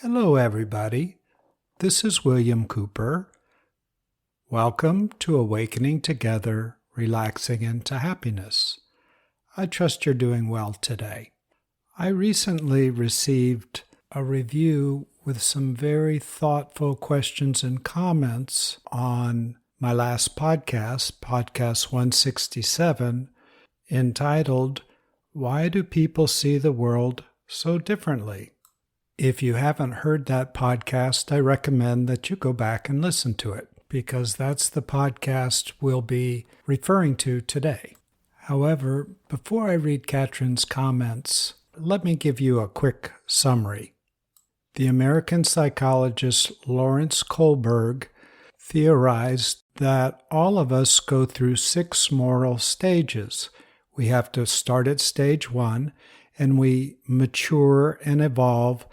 Hello, everybody. This is William Cooper. Welcome to Awakening Together, Relaxing into Happiness. I trust you're doing well today. I recently received a review with some very thoughtful questions and comments on my last podcast, Podcast 167, entitled, Why Do People See the World So Differently? If you haven't heard that podcast, I recommend that you go back and listen to it, because that's the podcast we'll be referring to today. However, before I read Catrin's comments, let me give you a quick summary. The American psychologist Lawrence Kohlberg theorized that all of us go through 6 moral stages. We have to start at stage 1, and we mature and evolve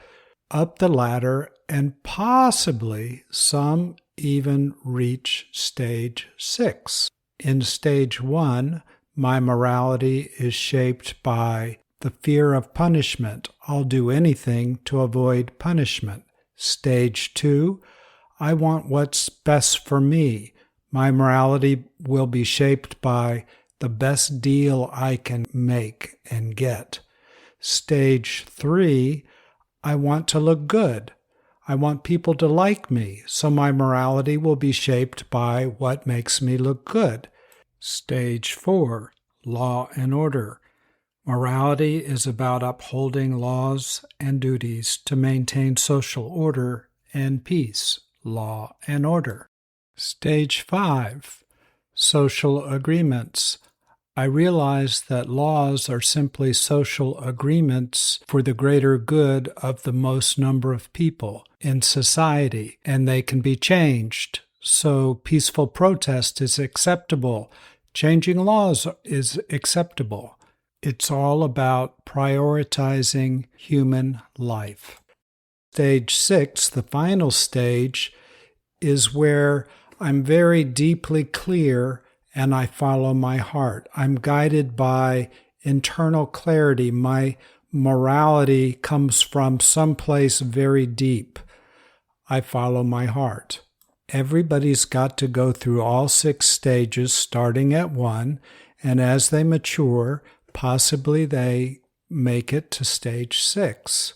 up the ladder, and possibly some even reach stage 6. In stage 1, my morality is shaped by the fear of punishment. I'll do anything to avoid punishment. Stage 2, I want what's best for me. My morality will be shaped by the best deal I can make and get. Stage 3, I want to look good. I want people to like me, so my morality will be shaped by what makes me look good. Stage 4, law and order. Morality is about upholding laws and duties to maintain social order and peace, law and order. Stage 5, social agreements. I realize that laws are simply social agreements for the greater good of the most number of people in society, and they can be changed. So peaceful protest is acceptable. Changing laws is acceptable. It's all about prioritizing human life. Stage 6, the final stage, is where I'm very deeply clear and I follow my heart. I'm guided by internal clarity. My morality comes from someplace very deep. I follow my heart. Everybody's got to go through all 6 stages, starting at 1, and as they mature, possibly they make it to stage 6.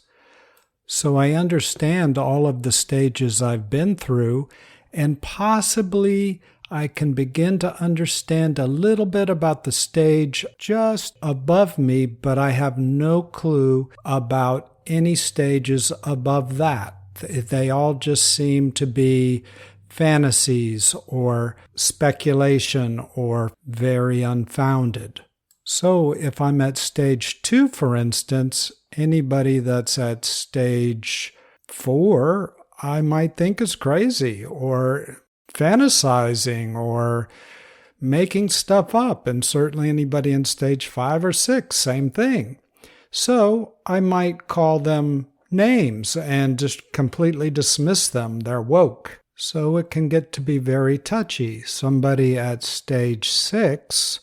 So I understand all of the stages I've been through, and possibly I can begin to understand a little bit about the stage just above me, but I have no clue about any stages above that. They all just seem to be fantasies or speculation or very unfounded. So if I'm at stage 2, for instance, anybody that's at stage 4, I might think is crazy or fantasizing or making stuff up, and certainly anybody in stage 5 or 6, same thing. So I might call them names and just completely dismiss them. They're woke. So it can get to be very touchy. Somebody at stage 6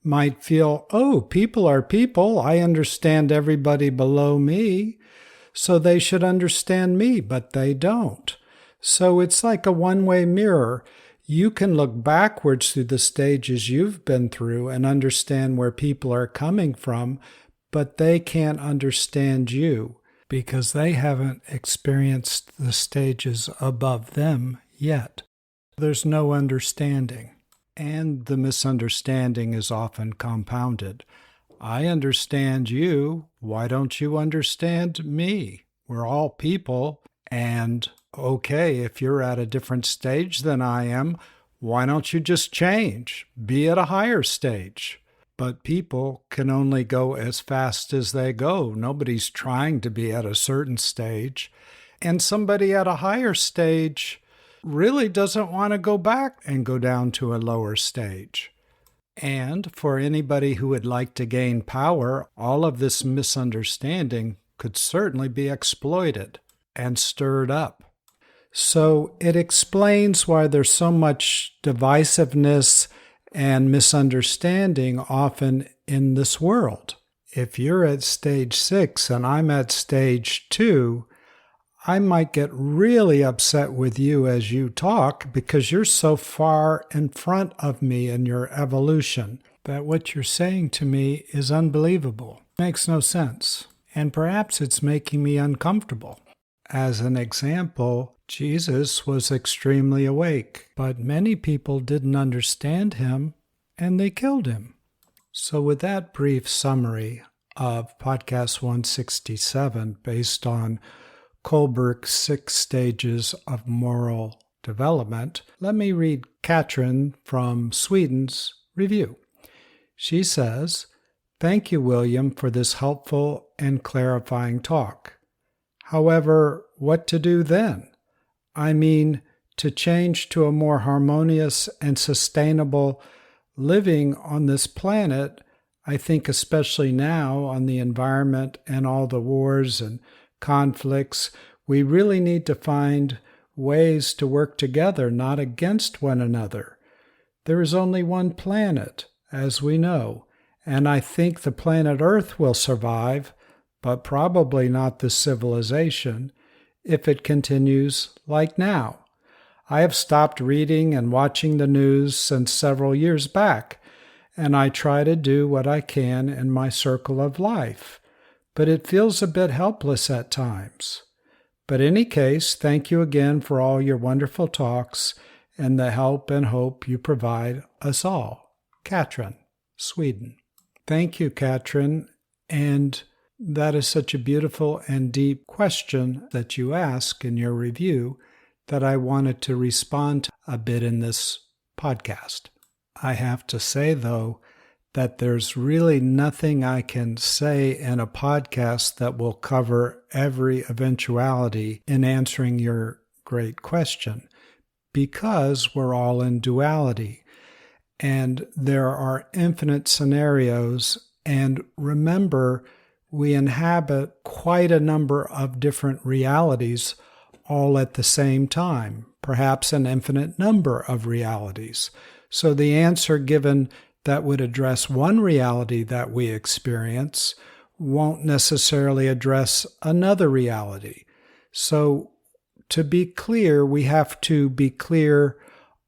might feel, oh, people are people. I understand everybody below me, so they should understand me, but they don't. So it's like a one-way mirror. You can look backwards through the stages you've been through and understand where people are coming from, but they can't understand you because they haven't experienced the stages above them yet. There's no understanding, and the misunderstanding is often compounded. I understand you. Why don't you understand me? We're all people, and okay, if you're at a different stage than I am, why don't you just change? Be at a higher stage. But people can only go as fast as they go. Nobody's trying to be at a certain stage. And somebody at a higher stage really doesn't want to go back and go down to a lower stage. And for anybody who would like to gain power, all of this misunderstanding could certainly be exploited and stirred up. So it explains why there's so much divisiveness and misunderstanding often in this world. If you're at stage 6 and I'm at stage 2, I might get really upset with you as you talk because you're so far in front of me in your evolution that what you're saying to me is unbelievable. Makes no sense. And perhaps it's making me uncomfortable. As an example, Jesus was extremely awake, but many people didn't understand him and they killed him. So with that brief summary of podcast 167 based on Kohlberg's 6 stages of moral development, let me read Catrin from Sweden's review. She says, "Thank you, William, for this helpful and clarifying talk. However, what to do then? I mean, to change to a more harmonious and sustainable living on this planet, I think especially now on the environment and all the wars and conflicts, we really need to find ways to work together, not against one another. There is only one planet, as we know, and I think the planet Earth will survive, but probably not the civilization, if it continues like now. I have stopped reading and watching the news since several years back, and I try to do what I can in my circle of life, but it feels a bit helpless at times. But in any case, thank you again for all your wonderful talks and the help and hope you provide us all." Catrin, Sweden. Thank you, Catrin, and that is such a beautiful and deep question that you ask in your review that I wanted to respond to a bit in this podcast. I have to say, though, that there's really nothing I can say in a podcast that will cover every eventuality in answering your great question, because we're all in duality, and there are infinite scenarios, and remember, we inhabit quite a number of different realities all at the same time, perhaps an infinite number of realities. So the answer given that would address one reality that we experience won't necessarily address another reality. So to be clear, we have to be clear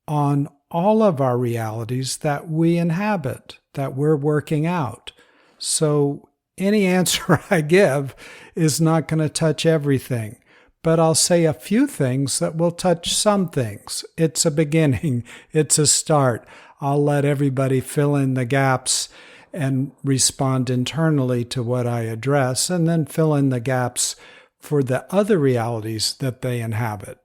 on all of our realities that we inhabit, that we're working out. So any answer I give is not going to touch everything, but I'll say a few things that will touch some things. It's a beginning. It's a start. I'll let everybody fill in the gaps and respond internally to what I address, and then fill in the gaps for the other realities that they inhabit.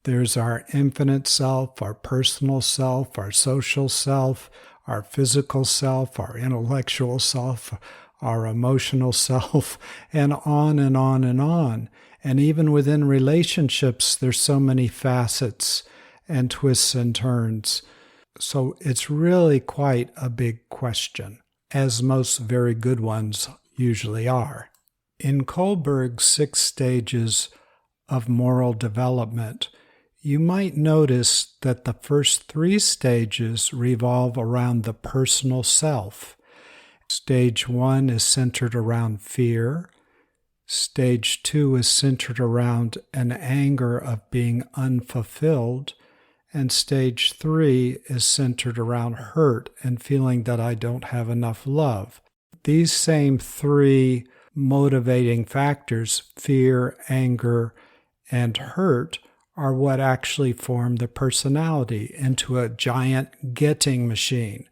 There's our infinite self, our personal self, our social self, our physical self, our intellectual self, our emotional self, and on and on and on. And even within relationships, there's so many facets and twists and turns. So it's really quite a big question, as most very good ones usually are. In Kohlberg's 6 stages of moral development, you might notice that the first 3 stages revolve around the personal self. Stage 1 is centered around fear. Stage 2 is centered around an anger of being unfulfilled. And stage 3 is centered around hurt and feeling that I don't have enough love. These same 3 motivating factors, fear, anger, and hurt, are what actually form the personality into a giant getting machine.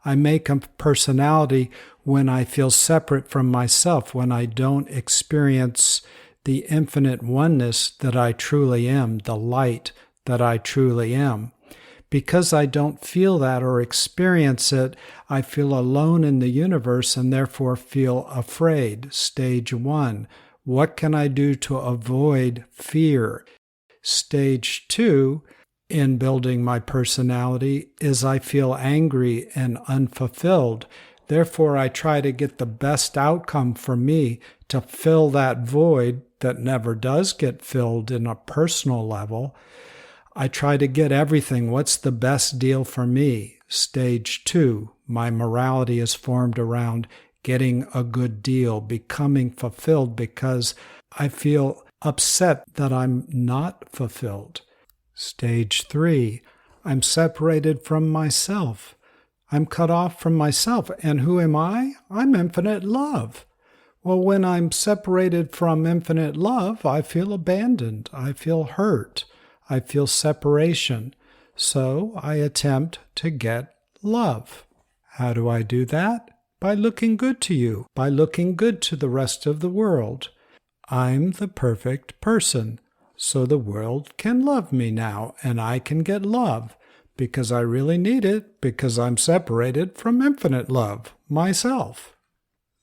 I make a personality when I feel separate from myself, when I don't experience the infinite oneness that I truly am, the light that I truly am. Because I don't feel that or experience it, I feel alone in the universe and therefore feel afraid. Stage 1, what can I do to avoid fear? Stage 2, in building my personality, is I feel angry and unfulfilled. Therefore, I try to get the best outcome for me to fill that void that never does get filled in a personal level. I try to get everything. What's the best deal for me? Stage 2, my morality is formed around getting a good deal, becoming fulfilled because I feel upset that I'm not fulfilled. Stage 3, I'm separated from myself. I'm cut off from myself. And who am I? I'm infinite love. Well, when I'm separated from infinite love, I feel abandoned. I feel hurt. I feel separation. So I attempt to get love. How do I do that? By looking good to you, by looking good to the rest of the world. I'm the perfect person, so the world can love me now, and I can get love, because I really need it, because I'm separated from infinite love, myself.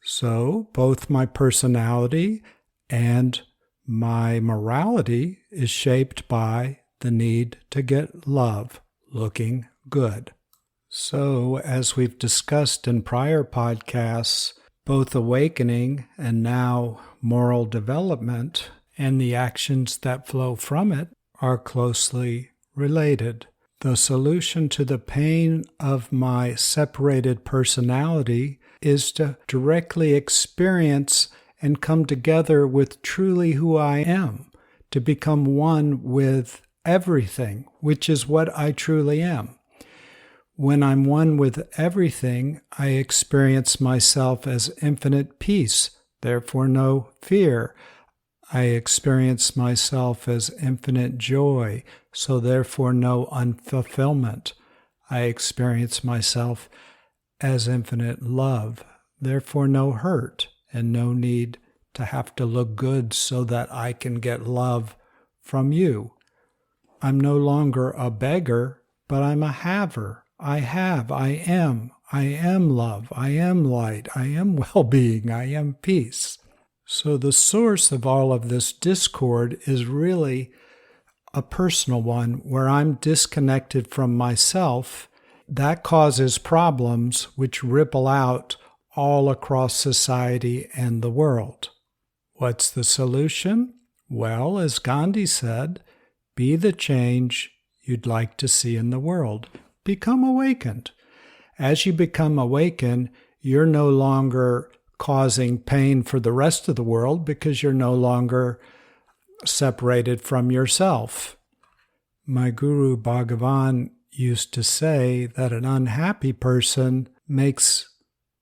So both my personality and my morality is shaped by the need to get love, looking good. So, as we've discussed in prior podcasts, both awakening and now moral development and the actions that flow from it are closely related. The solution to the pain of my separated personality is to directly experience and come together with truly who I am, to become one with everything, which is what I truly am. When I'm one with everything, I experience myself as infinite peace, therefore no fear. I experience myself as infinite joy, so therefore no unfulfillment. I experience myself as infinite love, therefore no hurt and no need to have to look good so that I can get love from you. I'm no longer a beggar, but I'm a haver. I am love, I am light, I am well-being, I am peace. So the source of all of this discord is really a personal one where I'm disconnected from myself. That causes problems which ripple out all across society and the world. What's the solution? Well, as Gandhi said, be the change you'd like to see in the world. Become awakened. As you become awakened, you're no longer causing pain for the rest of the world because you're no longer separated from yourself. My guru Bhagavan used to say that an unhappy person makes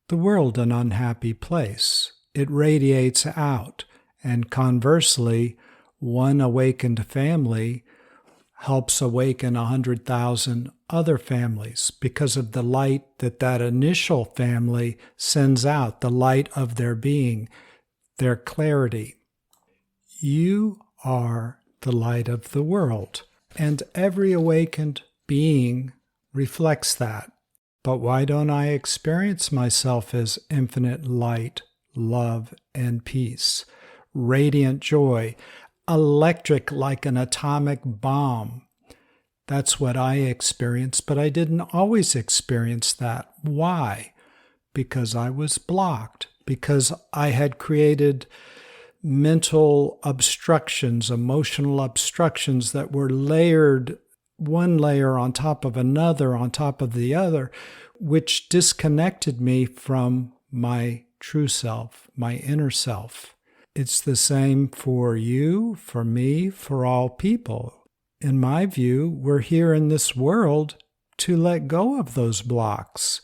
the world an unhappy place. It radiates out, and conversely, one awakened family helps awaken 100,000 other families because of the light that initial family sends out, the light of their being, their clarity. You are the light of the world, and every awakened being reflects that. But why don't I experience myself as infinite light, love, and peace, radiant joy, electric like an atomic bomb? That's what I experienced, but I didn't always experience that. Why? Because I was blocked, because I had created mental obstructions, emotional obstructions that were layered, one layer on top of another, on top of the other, which disconnected me from my true self, my inner self. It's the same for you, for me, for all people. In my view, we're here in this world to let go of those blocks.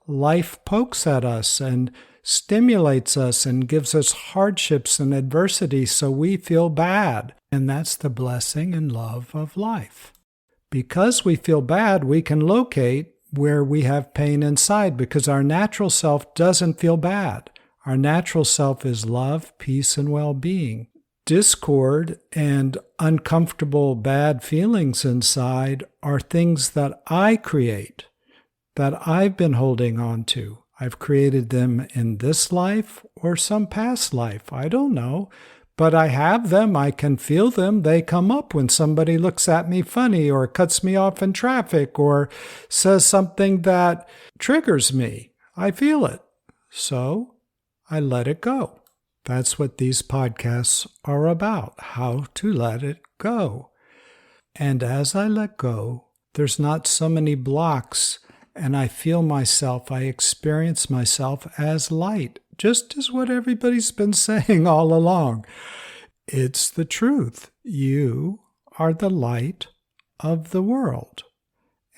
Life pokes at us and stimulates us and gives us hardships and adversity so we feel bad. And that's the blessing and love of life. Because we feel bad, we can locate where we have pain inside because our natural self doesn't feel bad. Our natural self is love, peace, and well-being. Discord and uncomfortable bad feelings inside are things that I create, that I've been holding on to. I've created them in this life or some past life. I don't know. But I have them. I can feel them. They come up when somebody looks at me funny or cuts me off in traffic or says something that triggers me. I feel it. So I let it go. That's what these podcasts are about, how to let it go. And as I let go, there's not so many blocks, and I feel myself, I experience myself as light, just as what everybody's been saying all along. It's the truth. You are the light of the world.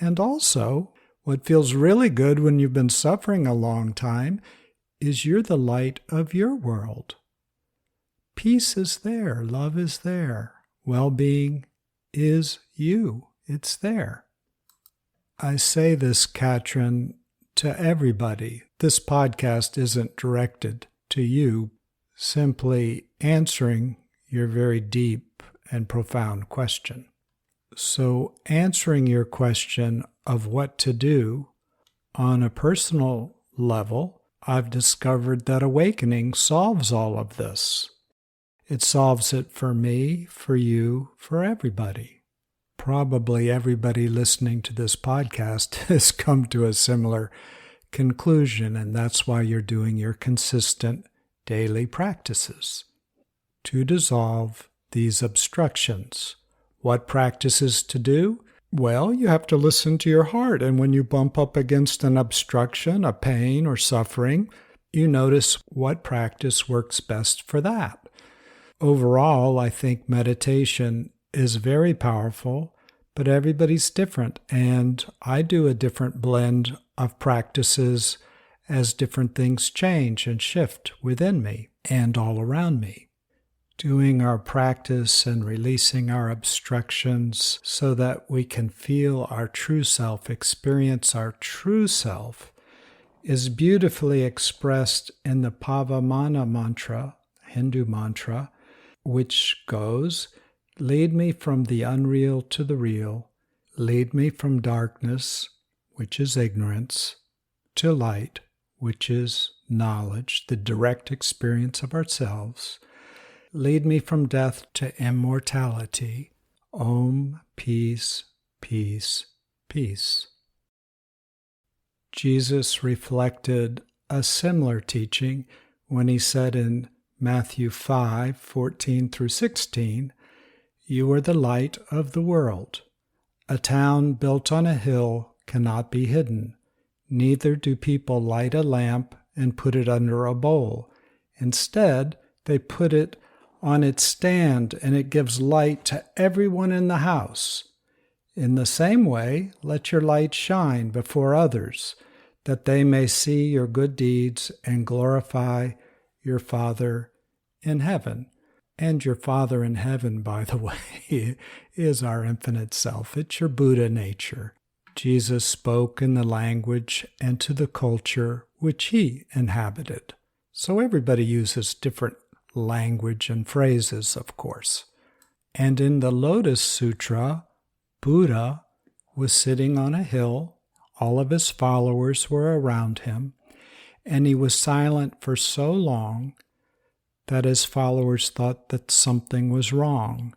And also, what feels really good when you've been suffering a long time is you're the light of your world. Peace is there. Love is there. Well-being is you. It's there. I say this, Catrin, to everybody. This podcast isn't directed to you, simply answering your very deep and profound question. So answering your question of what to do on a personal level, I've discovered that awakening solves all of this. It solves it for me, for you, for everybody. Probably everybody listening to this podcast has come to a similar conclusion, and that's why you're doing your consistent daily practices to dissolve these obstructions. What practices to do? Well, you have to listen to your heart, and when you bump up against an obstruction, a pain or suffering, you notice what practice works best for that. Overall, I think meditation is very powerful, but everybody's different, and I do a different blend of practices as different things change and shift within me and all around me. Doing our practice and releasing our obstructions so that we can feel our true self, experience our true self, is beautifully expressed in the Pavamana mantra, Hindu mantra, which goes, "Lead me from the unreal to the real, lead me from darkness, which is ignorance, to light, which is knowledge, the direct experience of ourselves. Lead me from death to immortality. Om, peace, peace, peace." Jesus reflected a similar teaching when he said in Matthew 5:14 through 16, "You are the light of the world. A town built on a hill cannot be hidden. Neither do people light a lamp and put it under a bowl. Instead, they put it on its stand, and it gives light to everyone in the house. In the same way, let your light shine before others, that they may see your good deeds and glorify your Father in heaven." And your Father in heaven, by the way, is our infinite self. It's your Buddha nature. Jesus spoke in the language and to the culture which he inhabited. So everybody uses different language and phrases, of course. And in the Lotus Sutra, Buddha was sitting on a hill. All of his followers were around him, and he was silent for so long that his followers thought that something was wrong.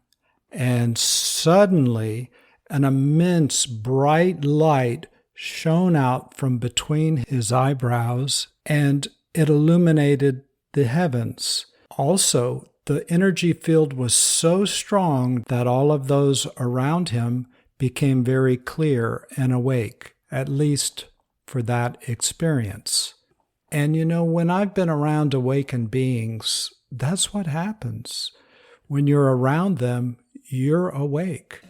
And suddenly, an immense bright light shone out from between his eyebrows, and it illuminated the heavens. Also, the energy field was so strong that all of those around him became very clear and awake, at least for that experience. And when I've been around awakened beings, that's what happens. When you're around them, you're awake.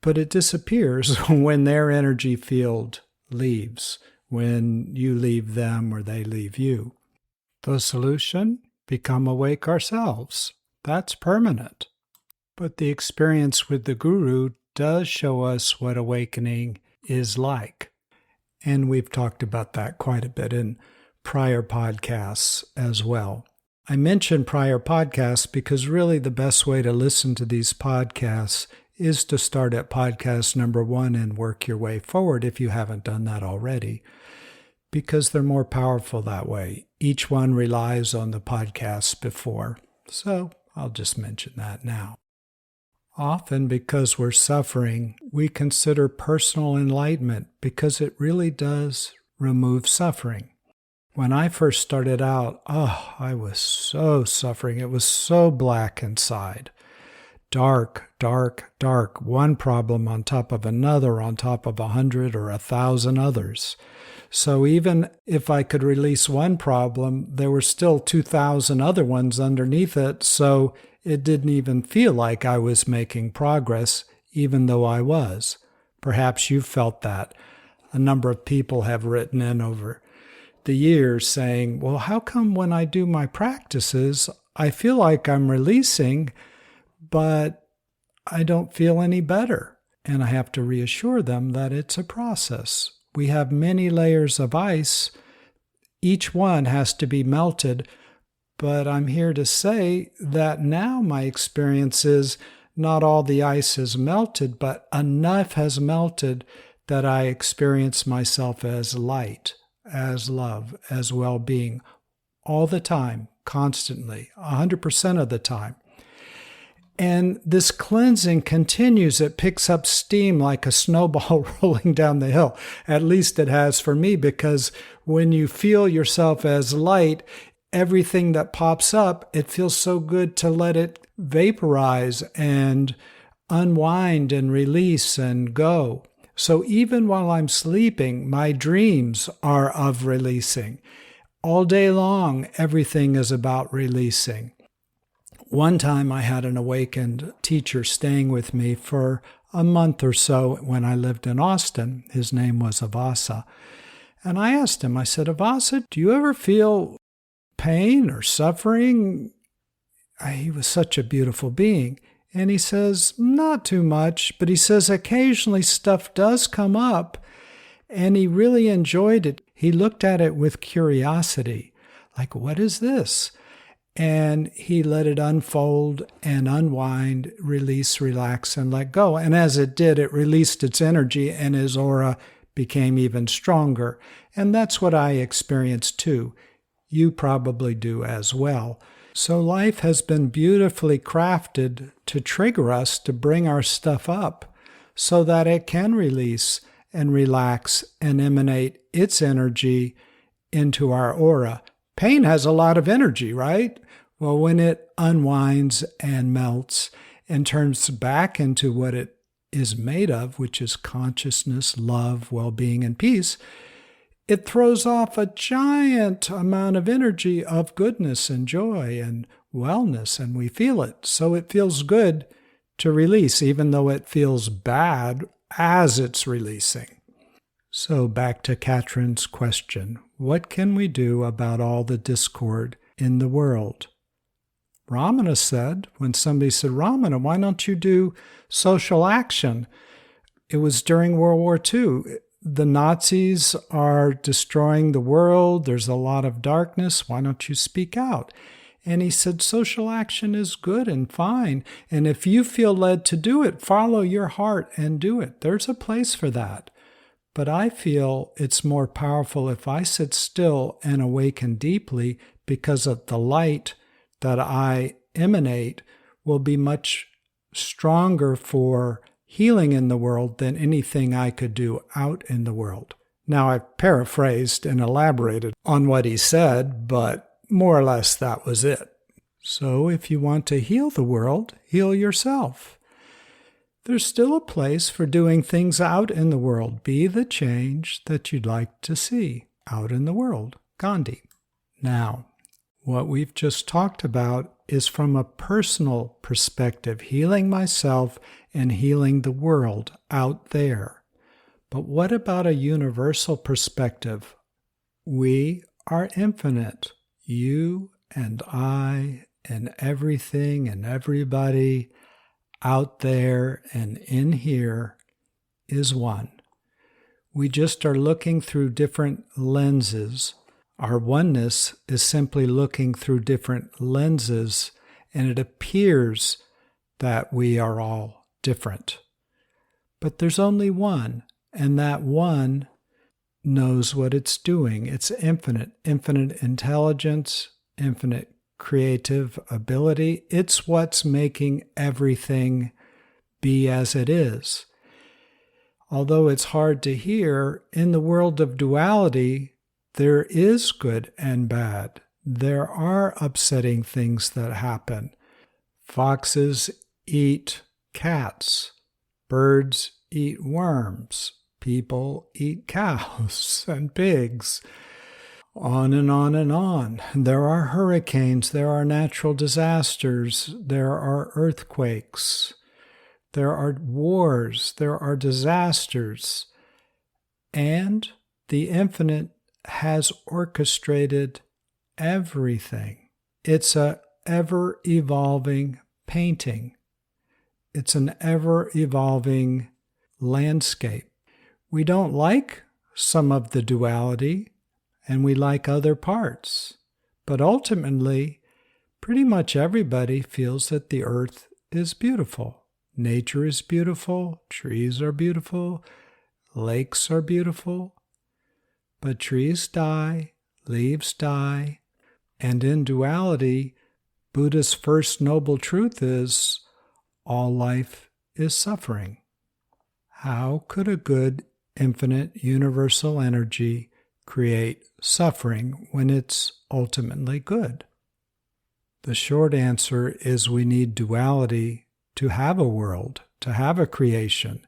But it disappears when their energy field leaves, when you leave them or they leave you. The solution? Become awake ourselves. That's permanent. But the experience with the Guru does show us what awakening is like. And we've talked about that quite a bit in prior podcasts as well. I mention prior podcasts because really the best way to listen to these podcasts is to start at podcast number 1 and work your way forward if you haven't done that already, because they're more powerful that way. Each one relies on the podcasts before, so I'll just mention that now. Often because we're suffering, we consider personal enlightenment because it really does remove suffering. When I first started out, I was so suffering. It was so black inside. Dark, dark, dark. One problem on top of another, on top of 100 or 1,000 others. So even if I could release one problem, there were still 2,000 other ones underneath it. So It didn't even feel like I was making progress, even though I was. Perhaps you've felt that. A number of people have written in over the years saying, well, how come when I do my practices, I feel like I'm releasing, but I don't feel any better? And I have to reassure them that it's a process. We have many layers of ice. Each one has to be melted. But I'm here to say that now my experience is not all the ice is melted, but enough has melted that I experience myself as light, as love, as well-being, all the time, constantly, 100% of the time. And this cleansing continues. It picks up steam like a snowball rolling down the hill. At least it has for me, because when you feel yourself as light, everything that pops up, it feels so good to let it vaporize and unwind and release and go. So even while I'm sleeping, my dreams are of releasing. All day long, everything is about releasing. One time I had an awakened teacher staying with me for a month or so when I lived in Austin. His name was Avasa. And I asked him, I said, Avasa, do you ever feel pain or suffering? He was such a beautiful being. And he says, not too much, but he says occasionally stuff does come up, and he really enjoyed it. He looked at it with curiosity, like, what is this? And he let it unfold and unwind, release, relax, and let go. And as it did, it released its energy, and his aura became even stronger. And that's what I experienced too. You probably do as well. So life has been beautifully crafted to trigger us to bring our stuff up so that it can release and relax and emanate its energy into our aura. Pain has a lot of energy, right? Well, when it unwinds and melts and turns back into what it is made of, which is consciousness, love, well-being, and peace, it throws off a giant amount of energy of goodness and joy and wellness, and we feel it. So it feels good to release, even though it feels bad as it's releasing. So back to Catrin's question, what can we do about all the discord in the world? Ramana said, when somebody said, Ramana, why don't you do social action? It was during World War II. The Nazis are destroying the world. There's a lot of darkness. Why don't you speak out? And he said, social action is good and fine. And if you feel led to do it, follow your heart and do it. There's a place for that. But I feel it's more powerful if I sit still and awaken deeply, because of the light that I emanate will be much stronger for healing in the world than anything I could do out in the world. Now, I've paraphrased and elaborated on what he said, but more or less that was it. So if you want to heal the world, heal yourself. There's still a place for doing things out in the world. Be the change that you'd like to see out in the world. Gandhi. Now, what we've just talked about is from a personal perspective, healing myself and healing the world out there. But what about a universal perspective? We are infinite. You and I and everything and everybody out there and in here is one. We just are looking through different lenses. Our oneness is simply looking through different lenses, and it appears that we are all different. But there's only one, and that one knows what it's doing. It's infinite intelligence, infinite creative ability. It's what's making everything be as it is. Although it's hard to hear, in the world of duality, there is good and bad. There are upsetting things that happen. Foxes eat cats. Birds eat worms. People eat cows and pigs. On and on and on. There are hurricanes, there are natural disasters, there are earthquakes, there are wars, there are disasters, and the infinite has orchestrated everything. It's an ever-evolving painting. It's an ever-evolving landscape. We don't like some of the duality, and we like other parts. But ultimately, pretty much everybody feels that the earth is beautiful. Nature is beautiful, trees are beautiful, lakes are beautiful. But trees die, leaves die, and in duality, Buddha's first noble truth is all life is suffering. How could a good, infinite, universal energy create suffering when it's ultimately good? The short answer is we need duality to have a world, to have a creation.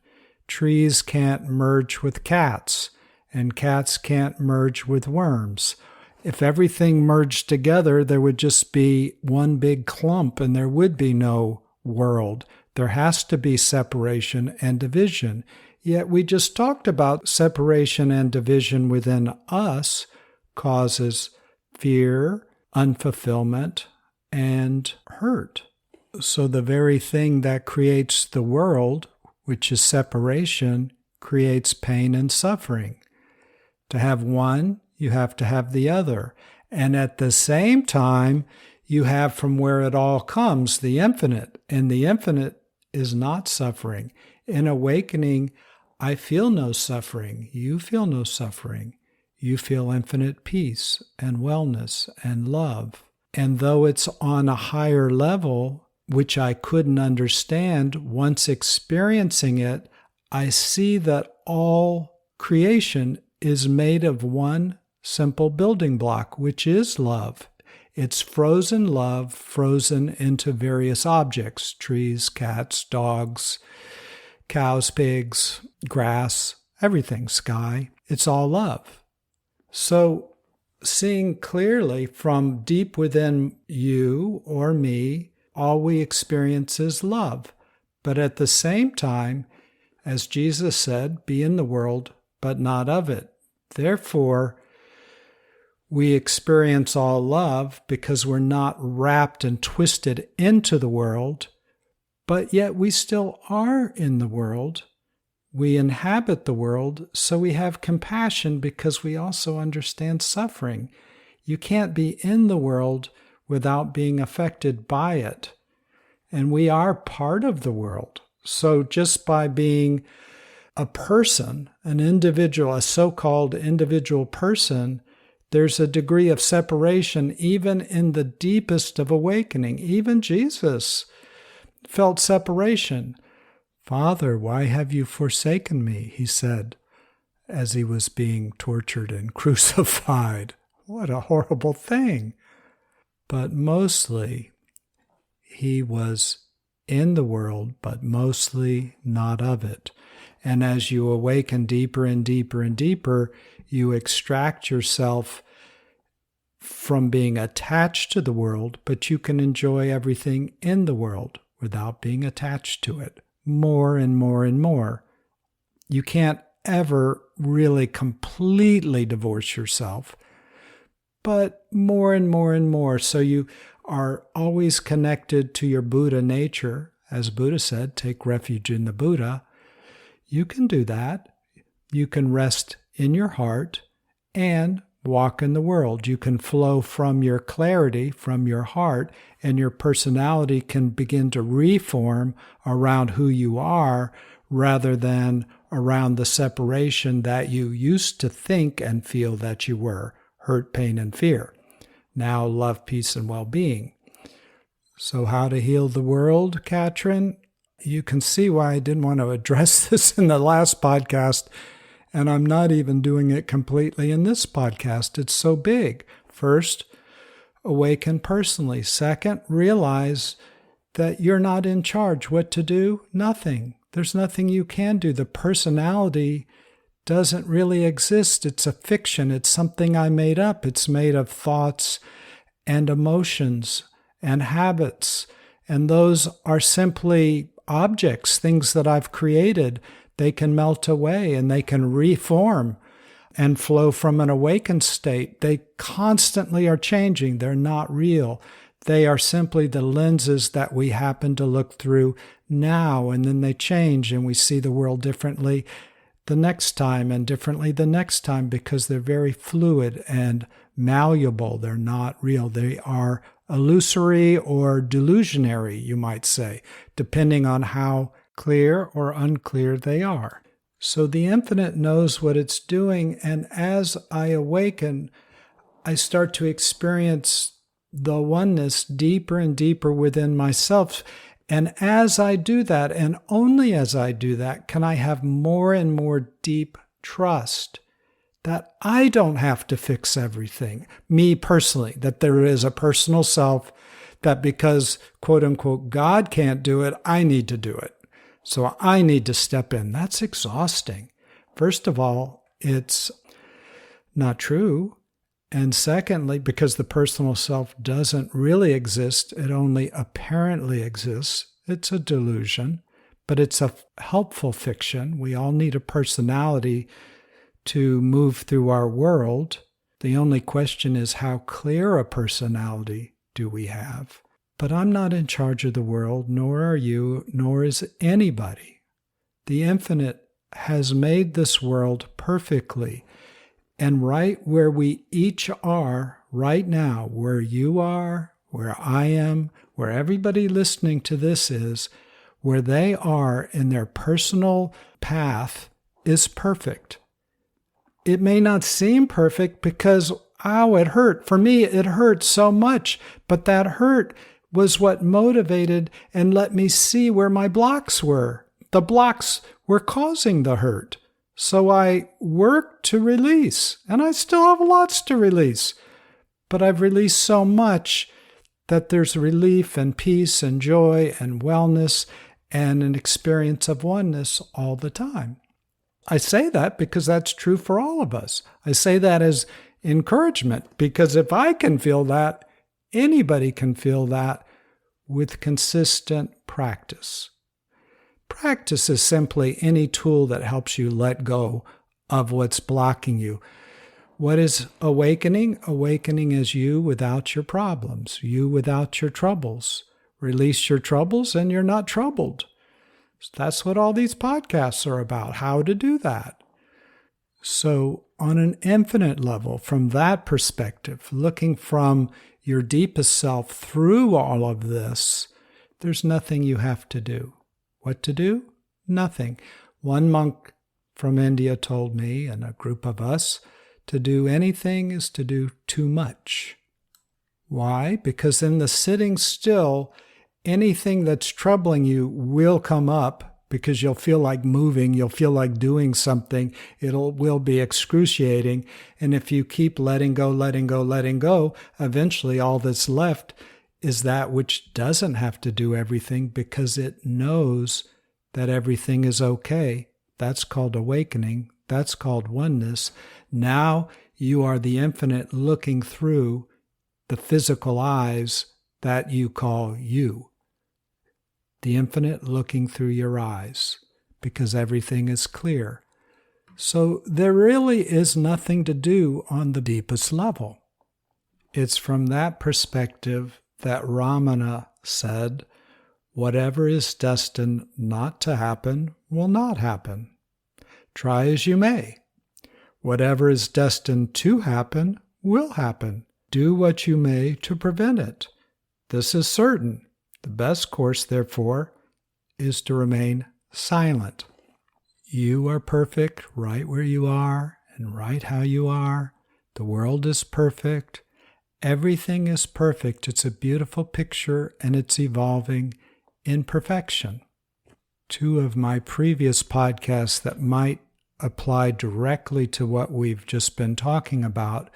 Trees can't merge with cats, and cats can't merge with worms. If everything merged together, there would just be one big clump and there would be no world. There has to be separation and division. Yet we just talked about separation and division within us causes fear, unfulfillment, and hurt. So the very thing that creates the world, which is separation, creates pain and suffering. To have one, you have to have the other. And at the same time, you have from where it all comes, the infinite. And the infinite is not suffering. In awakening, I feel no suffering. You feel no suffering. You feel infinite peace and wellness and love. And though it's on a higher level, which I couldn't understand, once experiencing it, I see that all creation is made of one simple building block, which is love. It's frozen love, frozen into various objects, trees, cats, dogs, cows, pigs, grass, everything, sky. It's all love. So seeing clearly from deep within you or me, all we experience is love. But at the same time, as Jesus said, be in the world, but not of it. Therefore, we experience all love because we're not wrapped and twisted into the world, but yet we still are in the world. We inhabit the world, so we have compassion because we also understand suffering. You can't be in the world without being affected by it. And we are part of the world. So just by being a person, an individual, a so-called individual person, there's a degree of separation even in the deepest of awakening. Even Jesus felt separation. Father, why have you forsaken me? He said as he was being tortured and crucified. What a horrible thing. But mostly he was in the world, but mostly not of it. And as you awaken deeper and deeper and deeper, you extract yourself from being attached to the world, but you can enjoy everything in the world without being attached to it. More and more and more. You can't ever really completely divorce yourself, but more and more and more. So you are always connected to your Buddha nature. As Buddha said, take refuge in the Buddha. You can do that. You can rest in your heart and walk in the world. You can flow from your clarity, from your heart, and your personality can begin to reform around who you are rather than around the separation that you used to think and feel that you were, hurt, pain, and fear. Now love, peace, and well-being. So how to heal the world, Catrin? You can see why I didn't want to address this in the last podcast, and I'm not even doing it completely in this podcast. It's so big. First, awaken personally. Second, realize that you're not in charge. What to do? Nothing. There's nothing you can do. The personality doesn't really exist. It's a fiction. It's something I made up. It's made of thoughts and emotions and habits. And those are simply objects, things that I've created. They can melt away and they can reform and flow from an awakened state. They constantly are changing. They're not real. They are simply the lenses that we happen to look through now, and then they change and we see the world differently the next time and differently the next time because they're very fluid and malleable. They're not real. They are illusory or delusionary, you might say, depending on how clear or unclear they are. So the infinite knows what it's doing, and as I awaken, I start to experience the oneness deeper and deeper within myself. And as I do that, and only as I do that, can I have more and more deep trust that I don't have to fix everything, me personally, that there is a personal self, that because, quote unquote, God can't do it, I need to do it. So I need to step in. That's exhausting. First of all, it's not true. And secondly, because the personal self doesn't really exist, it only apparently exists. It's a delusion, but it's a helpful fiction. We all need a personality to move through our world. The only question is, how clear a personality do we have? But I'm not in charge of the world, nor are you, nor is anybody. The infinite has made this world perfectly. And right where we each are right now, where you are, where I am, where everybody listening to this is, where they are in their personal path is perfect. It may not seem perfect because, it hurt. For me, it hurt so much, but that hurt was what motivated and let me see where my blocks were. The blocks were causing the hurt. So I worked to release, and I still have lots to release. But I've released so much that there's relief and peace and joy and wellness and an experience of oneness all the time. I say that because that's true for all of us. I say that as encouragement, because if I can feel that, anybody can feel that with consistent practice. Practice is simply any tool that helps you let go of what's blocking you. What is awakening? Awakening is you without your problems, you without your troubles. Release your troubles and you're not troubled. That's what all these podcasts are about, how to do that. So on an infinite level, from that perspective, looking from your deepest self through all of this, there's nothing you have to do. What to do? Nothing. One monk from India told me, and a group of us, to do anything is to do too much. Why? Because in the sitting still, anything that's troubling you will come up because you'll feel like moving, you'll feel like doing something, will be excruciating. And if you keep letting go, eventually all that's left is that which doesn't have to do everything because it knows that everything is okay. That's called awakening. That's called oneness. Now you are the infinite looking through the physical eyes that you call you. The infinite looking through your eyes because everything is clear. So there really is nothing to do on the deepest level. It's from that perspective that Ramana said, whatever is destined not to happen will not happen. Try as you may. Whatever is destined to happen will happen. Do what you may to prevent it. This is certain. The best course, therefore, is to remain silent. You are perfect right where you are and right how you are. The world is perfect. Everything is perfect. It's a beautiful picture and it's evolving in perfection. Two of my previous podcasts that might apply directly to what we've just been talking about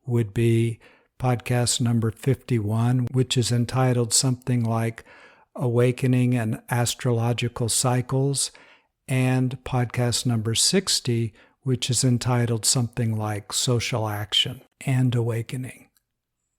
would be podcast number 51, which is entitled something like Awakening and Astrological Cycles, and podcast number 60, which is entitled something like Social Action and Awakening.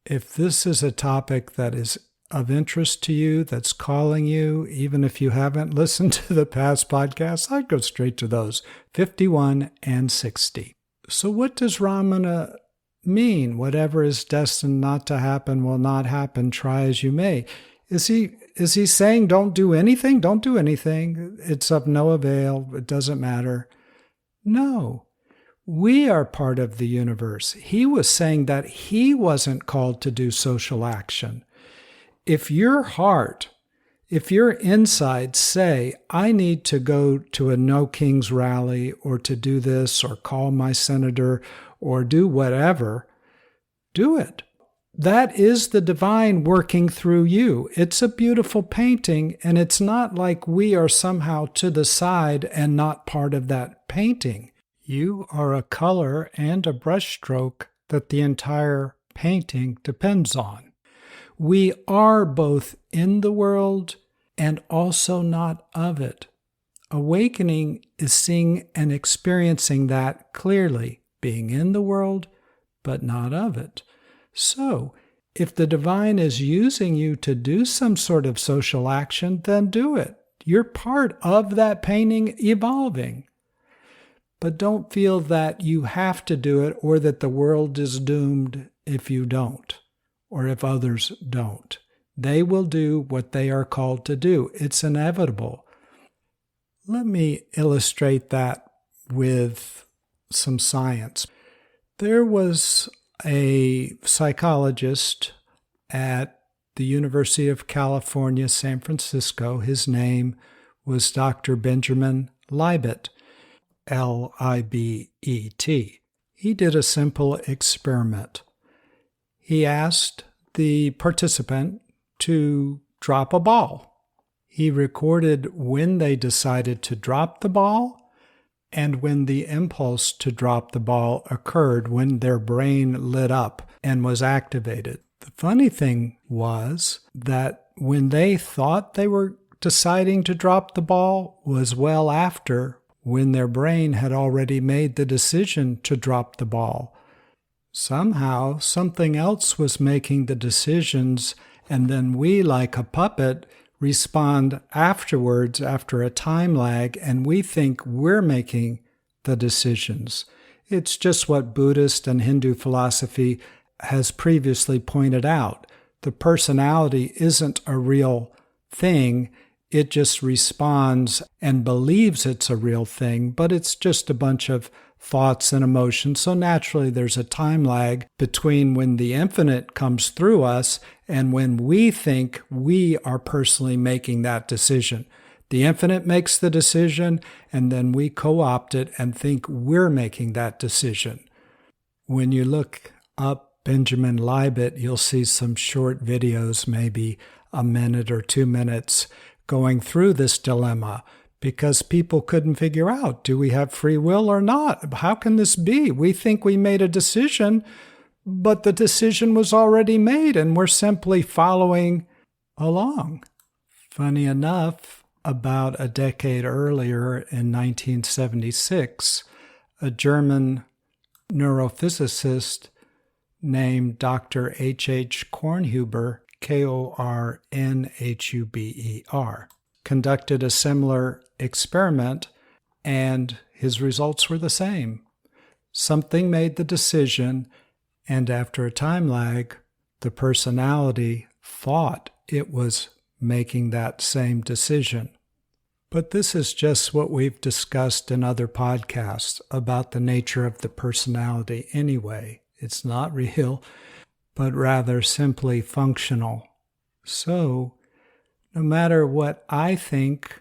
If this is a topic that is of interest to you, that's calling you, even if you haven't listened to the past podcasts, I'd go straight to those, 51 and 60. So what does Ramana mean? Whatever is destined not to happen will not happen, try as you may. Is he saying don't do anything? Don't do anything. It's of no avail. It doesn't matter. No. We are part of the universe. He was saying that he wasn't called to do social action. If your heart, if your insides say, I need to go to a No Kings rally or to do this or call my senator or do whatever, do it. That is the divine working through you. It's a beautiful painting, and it's not like we are somehow to the side and not part of that painting. You are a color and a brushstroke that the entire painting depends on. We are both in the world and also not of it. Awakening is seeing and experiencing that clearly, being in the world, but not of it. So, if the divine is using you to do some sort of social action, then do it. You're part of that painting evolving. But don't feel that you have to do it or that the world is doomed if you don't, or if others don't. They will do what they are called to do. It's inevitable. Let me illustrate that with some science. There was a psychologist at the University of California, San Francisco. His name was Dr. Benjamin Libet, Libet. He did a simple experiment. He asked the participant to drop a ball. He recorded when they decided to drop the ball and when the impulse to drop the ball occurred, when their brain lit up and was activated. The funny thing was that when they thought they were deciding to drop the ball was well after when their brain had already made the decision to drop the ball. Somehow, something else was making the decisions, and then we, like a puppet, respond afterwards after a time lag, and we think we're making the decisions. It's just what Buddhist and Hindu philosophy has previously pointed out. The personality isn't a real thing. It just responds and believes it's a real thing, but it's just a bunch of thoughts and emotions. So naturally, there's a time lag between when the infinite comes through us and when we think we are personally making that decision. The infinite makes the decision, and then we co-opt it and think we're making that decision. When you look up Benjamin Libet, you'll see some short videos, maybe a minute or 2 minutes, going through this dilemma. Because people couldn't figure out, do we have free will or not? How can this be? We think we made a decision, but the decision was already made and we're simply following along. Funny enough, about a decade earlier in 1976, a German neurophysicist named Dr. H.H. Kornhuber, Kornhuber, conducted a similar experiment, and his results were the same. Something made the decision, and after a time lag, the personality thought it was making that same decision. But this is just what we've discussed in other podcasts about the nature of the personality anyway. It's not real, but rather simply functional. So, no matter what I think,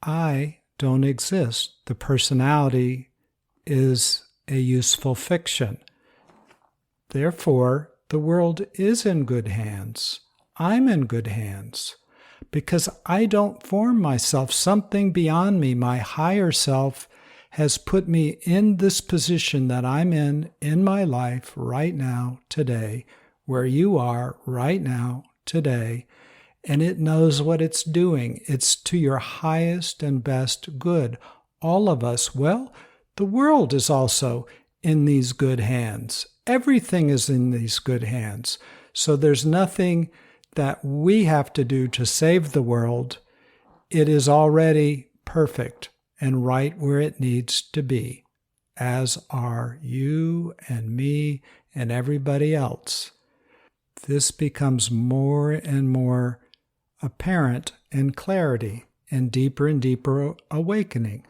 I don't exist. The personality is a useful fiction. Therefore, the world is in good hands. I'm in good hands because I don't form myself. Something beyond me, my higher self, has put me in this position that I'm in my life right now, today, where you are right now, today, and it knows what it's doing. It's to your highest and best good. All of us, well, The world is also in these good hands. Everything is in these good hands. So there's nothing that we have to do to save the world. It is already perfect and right where it needs to be, as are you and me and everybody else. This becomes more and more apparent in clarity and deeper awakening,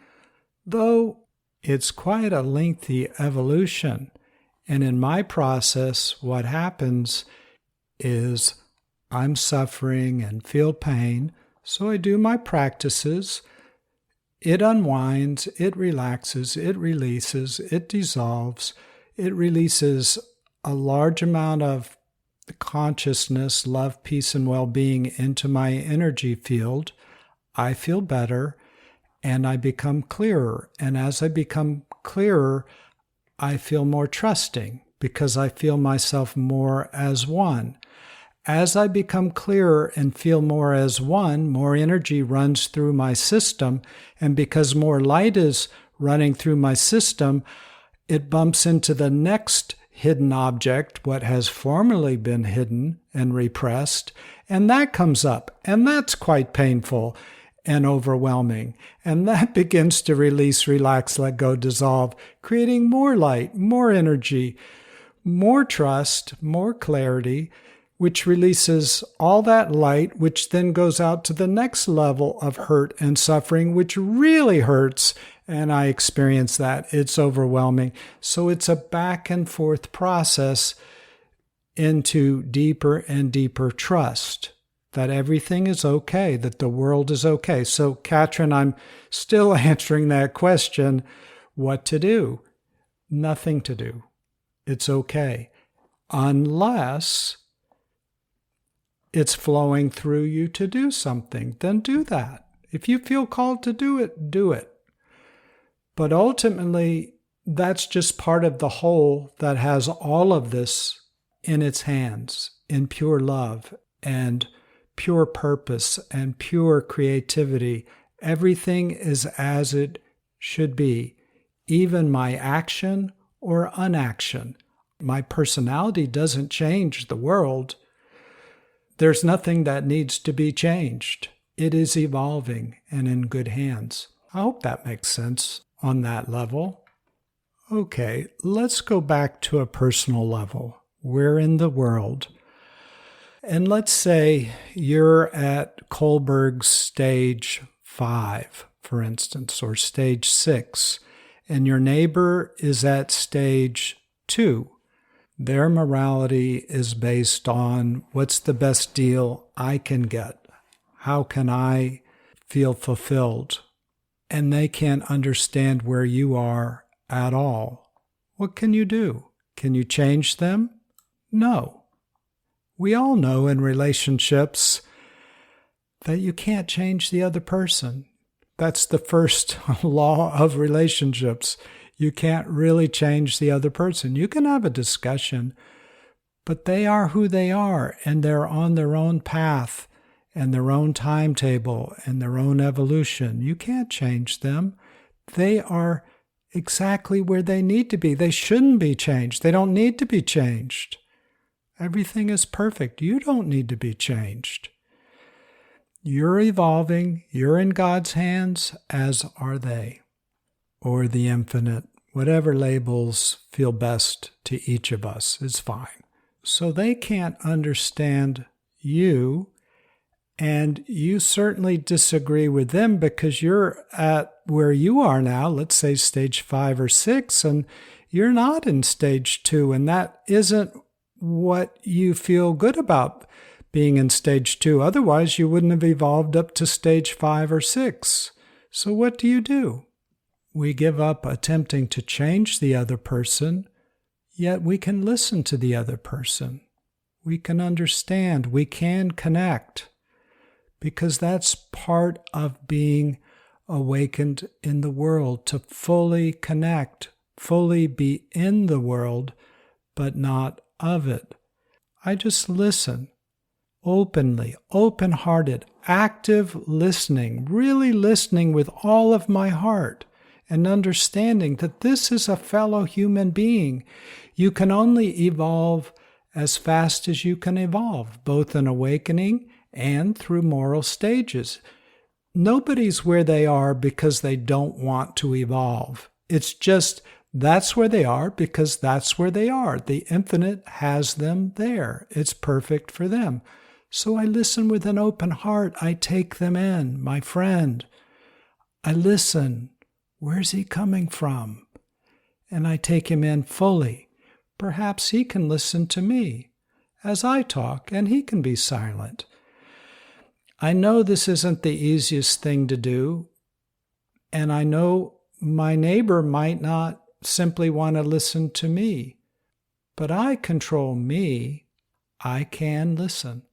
though it's quite a lengthy evolution. And in my process, what happens is I'm suffering and feel pain, so I do my practices. It unwinds, it relaxes, it releases, it dissolves, it releases a large amount of consciousness, love, peace, and well-being into my energy field. I feel better and I become clearer. And as I become clearer, I feel more trusting because I feel myself more as one. As I become clearer and feel more as one, more energy runs through my system. And because more light is running through my system, it bumps into the next hidden object, what has formerly been hidden and repressed, and that comes up, and that's quite painful and overwhelming. And that begins to release, relax, let go, dissolve, creating more light, more energy, more trust, more clarity, which releases all that light, which then goes out to the next level of hurt and suffering, which really hurts. And I experience that. It's overwhelming. So it's a back and forth process into deeper and deeper trust that everything is okay, that the world is okay. So, Catrin, I'm still answering that question. What to do? Nothing to do. It's okay. Unless it's flowing through you to do something, then do that. If you feel called to do it, do it. But ultimately, that's just part of the whole that has all of this in its hands, in pure love and pure purpose and pure creativity. Everything is as it should be, even my action or inaction. My personality doesn't change the world. There's nothing that needs to be changed. It is evolving and in good hands. I hope that makes sense on that level. Okay, let's go back to a personal level. We're in the world. And let's say you're at Kohlberg's stage 5, for instance, or stage 6, and your neighbor is at stage 2. Their morality is based on what's the best deal I can get? How can I feel fulfilled? And they can't understand where you are at all. What can you do? Can you change them? No. We all know in relationships that you can't change the other person. That's the first law of relationships. You can't really change the other person. You can have a discussion, but they are who they are, and they're on their own path and their own timetable and their own evolution. You can't change them. They are exactly where they need to be. They shouldn't be changed. They don't need to be changed. Everything is perfect. You don't need to be changed. You're evolving. You're in God's hands, as are they, or the infinite. Whatever labels feel best to each of us is fine. So they can't understand you, and you certainly disagree with them because you're at where you are now, let's say stage 5 or 6, and you're not in stage 2, and that isn't what you feel good about being in stage 2. Otherwise, you wouldn't have evolved up to stage 5 or 6. So what do? We give up attempting to change the other person, yet we can listen to the other person. We can understand. We can connect, because that's part of being awakened in the world, to fully connect, fully be in the world, but not of it. I just listen openly, open-hearted, active listening, really listening with all of my heart. and understanding that this is a fellow human being. You can only evolve as fast as you can evolve, both in awakening and through moral stages. Nobody's where they are because they don't want to evolve. It's just that's where they are because that's where they are. The infinite has them there. It's perfect for them. So I listen with an open heart. I take them in, my friend. I listen. Where's he coming from? And I take him in fully. Perhaps he can listen to me as I talk, and he can be silent. I know this isn't the easiest thing to do, and I know my neighbor might not simply want to listen to me, but I control me. I can listen.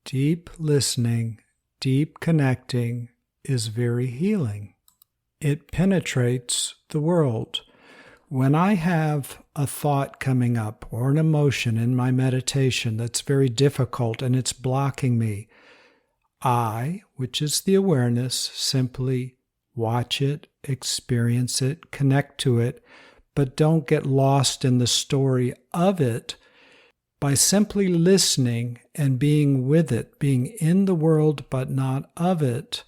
Deep listening, deep connecting is very healing. It penetrates the world. When I have a thought coming up or an emotion in my meditation that's very difficult and it's blocking me, I, which is the awareness, simply watch it, experience it, connect to it, but don't get lost in the story of it. By simply listening and being with it, being in the world but not of it,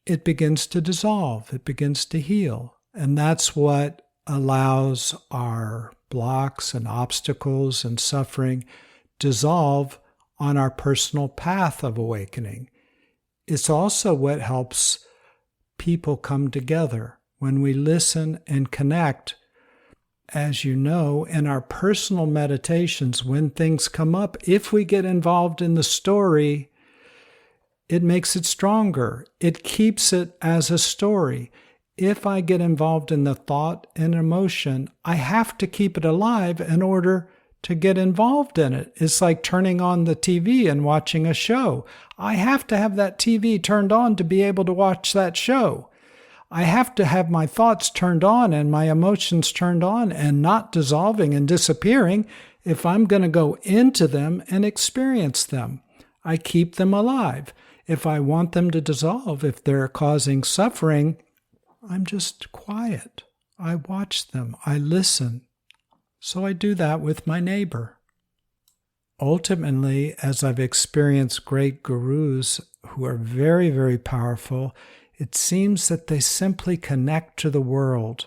it begins to dissolve, it begins to heal. And that's what allows our blocks and obstacles and suffering dissolve on our personal path of awakening. It's also what helps people come together. When we listen and connect, as you know, in our personal meditations, when things come up, if we get involved in the story, it makes it stronger. It keeps it as a story. If I get involved in the thought and emotion, I have to keep it alive in order to get involved in it. It's like turning on the TV and watching a show. I have to have that TV turned on to be able to watch that show. I have to have my thoughts turned on and my emotions turned on and not dissolving and disappearing if I'm going to go into them and experience them. I keep them alive. If I want them to dissolve, if they're causing suffering, I'm just quiet. I watch them. I listen. So I do that with my neighbor. Ultimately, as I've experienced great gurus who are very, very powerful, it seems that they simply connect to the world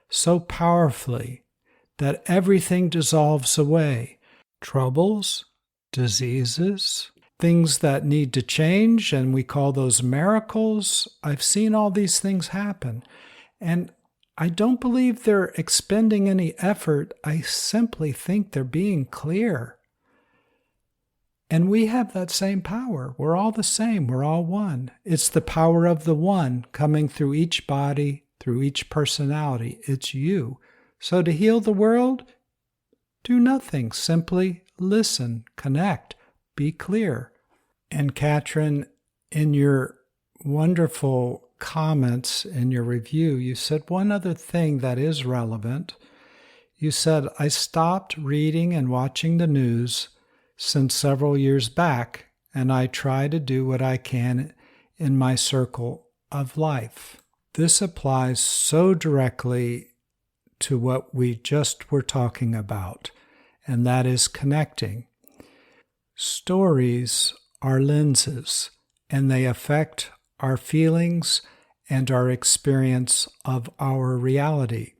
so powerfully that everything dissolves away. Troubles, diseases, things that need to change, and we call those miracles. I've seen all these things happen. And I don't believe they're expending any effort. I simply think they're being clear. And we have that same power. We're all the same. We're all one. It's the power of the one coming through each body, through each personality. It's you. So to heal the world, do nothing. Simply listen, connect, be clear. And Catrin, in your wonderful comments in your review, you said one other thing that is relevant. You said, I stopped reading and watching the news since several years back, and I try to do what I can in my circle of life. This applies so directly to what we just were talking about, and that is connecting. Stories are lenses, and they affect our feelings and our experience of our reality.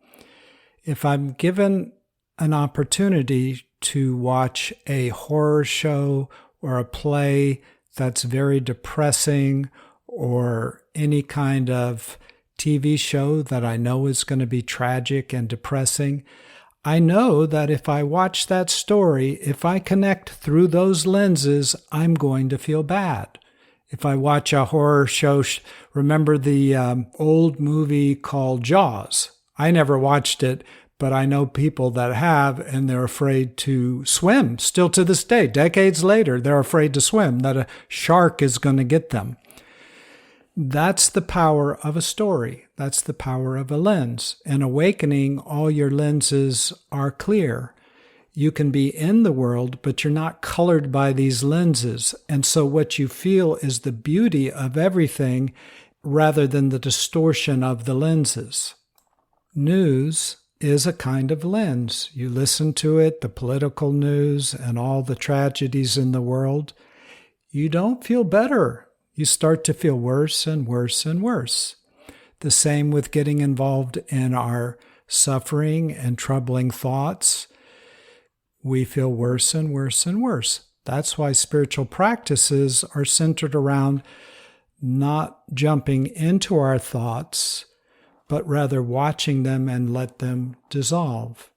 If I'm given an opportunity to watch a horror show or a play that's very depressing, or any kind of TV show that I know is going to be tragic and depressing, I know that if I watch that story, if I connect through those lenses, I'm going to feel bad. If I watch a horror show, remember the old movie called Jaws? I never watched it, but I know people that have, and they're afraid to swim. Still to this day, decades later, they're afraid to swim, that a shark is going to get them. That's the power of a story. That's the power of a lens. In awakening, all your lenses are clear. You can be in the world, but you're not colored by these lenses. And so what you feel is the beauty of everything, rather than the distortion of the lenses. News is a kind of lens. You listen to it, the political news and all the tragedies in the world. You don't feel better. You start to feel worse and worse and worse. The same with getting involved in our suffering and troubling thoughts. We feel worse and worse and worse. That's why spiritual practices are centered around not jumping into our thoughts, but rather watching them and let them dissolve.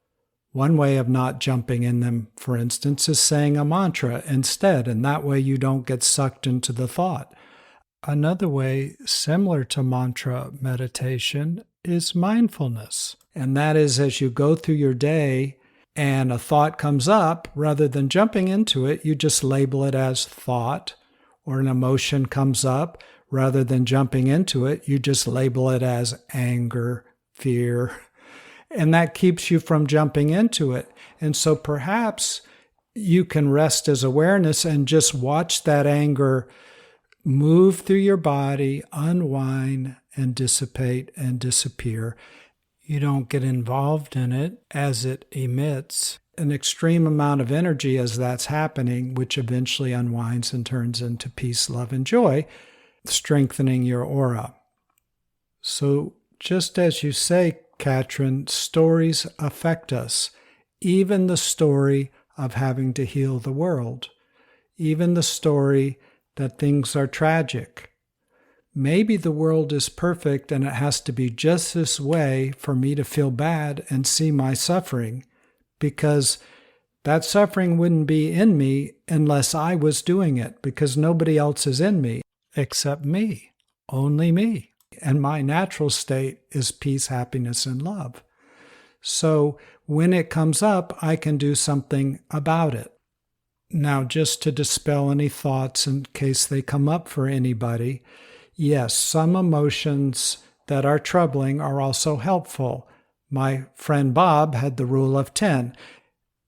One way of not jumping in them, for instance, is saying a mantra instead, and that way you don't get sucked into the thought. Another way, similar to mantra meditation, is mindfulness. And that is as you go through your day and a thought comes up, rather than jumping into it, you just label it as thought, or an emotion comes up, rather than jumping into it, you just label it as anger, fear, and that keeps you from jumping into it. And so perhaps you can rest as awareness and just watch that anger move through your body, unwind, and dissipate and disappear. You don't get involved in it as it emits an extreme amount of energy as that's happening, which eventually unwinds and turns into peace, love, and joy, strengthening your aura. So just as you say, Catrin, stories affect us. Even the story of having to heal the world. Even the story that things are tragic. Maybe the world is perfect and it has to be just this way for me to feel bad and see my suffering, because that suffering wouldn't be in me unless I was doing it, because nobody else is in me except me, only me. And my natural state is peace, happiness, and love. So when it comes up, I can do something about it. Now, just to dispel any thoughts in case they come up for anybody, yes, some emotions that are troubling are also helpful. My friend Bob had the rule of 10.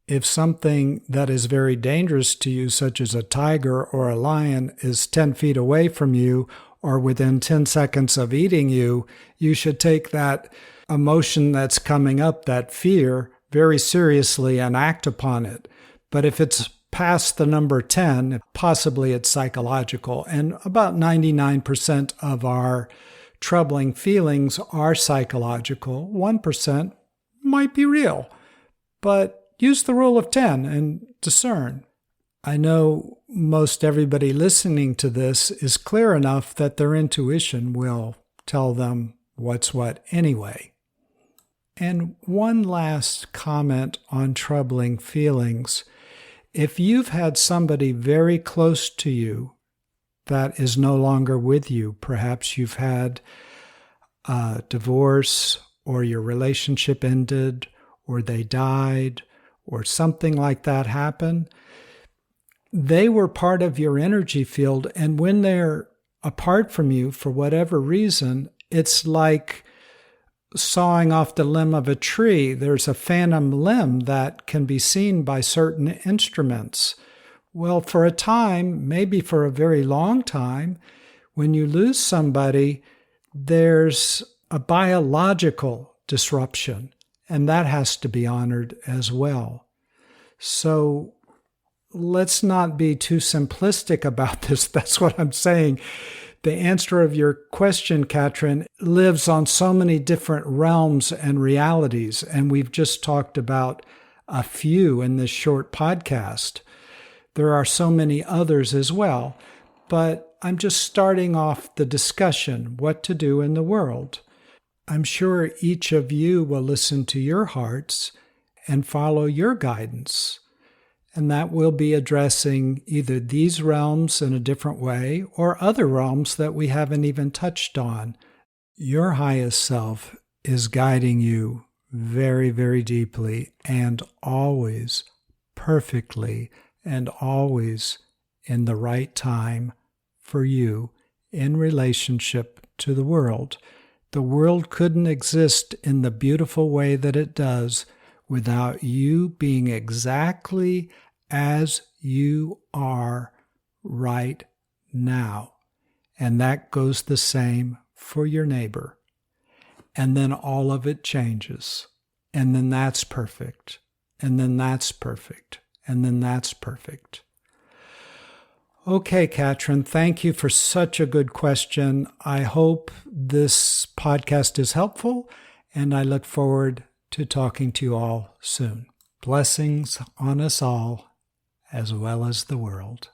If something that is very dangerous to you, such as a tiger or a lion, is 10 feet away from you or within 10 seconds of eating you, you should take that emotion that's coming up, that fear, very seriously and act upon it. But if it's past the number 10, possibly it's psychological. And about 99% of our troubling feelings are psychological. 1% might be real. But use the rule of 10 and discern. I know most everybody listening to this is clear enough that their intuition will tell them what's what anyway. And one last comment on troubling feelings. If you've had somebody very close to you that is no longer with you, perhaps you've had a divorce, or your relationship ended, or they died, or something like that happened, they were part of your energy field, and when they're apart from you for whatever reason, it's like sawing off the limb of a tree. There's a phantom limb that can be seen by certain instruments. Well, for a time, maybe for a very long time, when you lose somebody, there's a biological disruption, and that has to be honored as well. So let's not be too simplistic about this. That's what I'm saying. The answer of your question, Catrin, lives on so many different realms and realities, and we've just talked about a few in this short podcast. There are so many others as well, but I'm just starting off the discussion, what to do in the world. I'm sure each of you will listen to your hearts and follow your guidance. And that will be addressing either these realms in a different way or other realms that we haven't even touched on. Your highest self is guiding you very, very deeply and always perfectly and always in the right time for you in relationship to the world. The world couldn't exist in the beautiful way that it does without you being exactly as you are right now. And that goes the same for your neighbor. And then all of it changes. And then that's perfect. And then that's perfect. And then that's perfect. Okay, Catrin, thank you for such a good question. I hope this podcast is helpful, and I look forward to talking to you all soon. Blessings on us all, as well as the world.